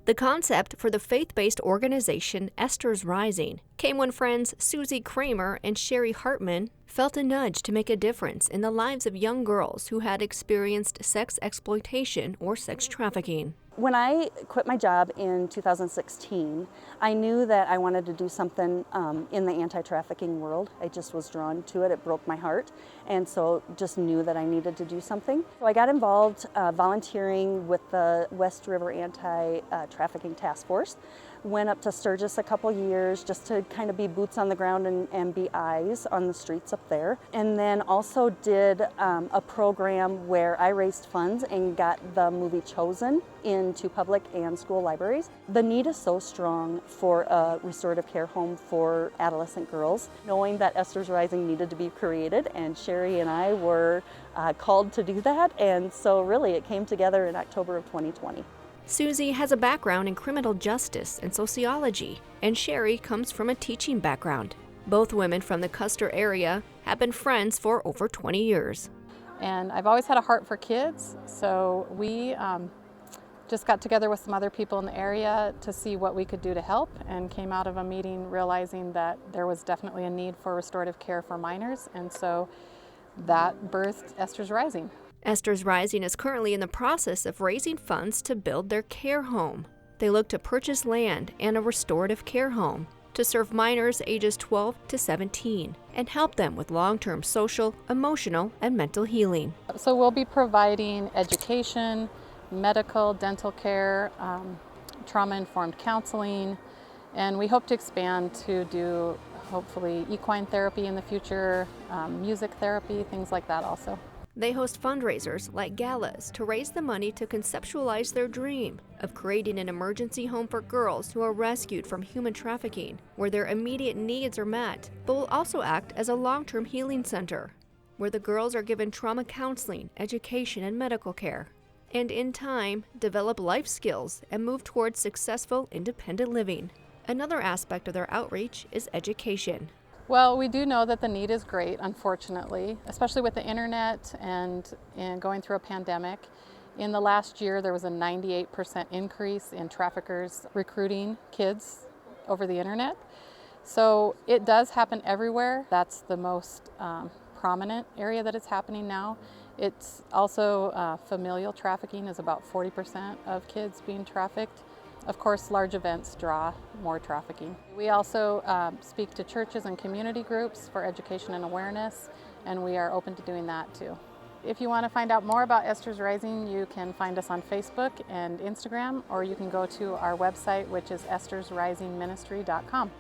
The concept for the faith-based organization Esthers Rising came when friends Suzi, Kremer, and Cheri Hartman felt a nudge to make a difference in the lives of young girls who had experienced sex exploitation or sex trafficking. When I quit my job in 2016, I knew that I wanted to do something in the anti-trafficking world. I just was drawn to it. It broke my heart, and so just knew that I needed to do something. So I got involved volunteering with the West River Anti-Trafficking Task Force. Went up to Sturgis a couple years just to kind of be boots on the ground and be eyes on the streets up there. And then also did a program where I raised funds and got the movie Chosen into public and school libraries. The need is so strong for a restorative care home for adolescent girls. Knowing that Esthers Rising needed to be created, and Cheri and I were called to do that, and so really it came together in October of 2020. Suzi has a background in criminal justice and sociology, and Cheri comes from a teaching background. Both women from the Custer area have been friends for over 20 years. And I've always had a heart for kids, so we just got together with some other people in the area to see what we could do to help, and came out of a meeting realizing that there was definitely a need for restorative care for minors, and so that birthed Esthers Rising. Esthers Rising is currently in the process of raising funds to build their care home. They look to purchase land and a restorative care home to serve minors ages 12 to 17 and help them with long-term social, emotional, and mental healing. So we'll be providing education, medical, dental care, trauma-informed counseling, and we hope to expand to do hopefully equine therapy in the future, music therapy, things like that also. They host fundraisers like galas to raise the money to conceptualize their dream of creating an emergency home for girls who are rescued from human trafficking, where their immediate needs are met, but will also act as a long-term healing center, where the girls are given trauma counseling, education, and medical care, and in time, develop life skills and move towards successful, independent living. Another aspect of their outreach is education. Well, we do know that the need is great, unfortunately, especially with the internet and going through a pandemic. In the last year, there was a 98% increase in traffickers recruiting kids over the internet. So it does happen everywhere. That's the most prominent area that it's happening now. It's also familial trafficking is about 40% of kids being trafficked. Of course, large events draw more trafficking. We also speak to churches and community groups for education and awareness, and we are open to doing that too. If you want to find out more about Esthers Rising, you can find us on Facebook and Instagram, or you can go to our website, which is esthersrisingministry.com.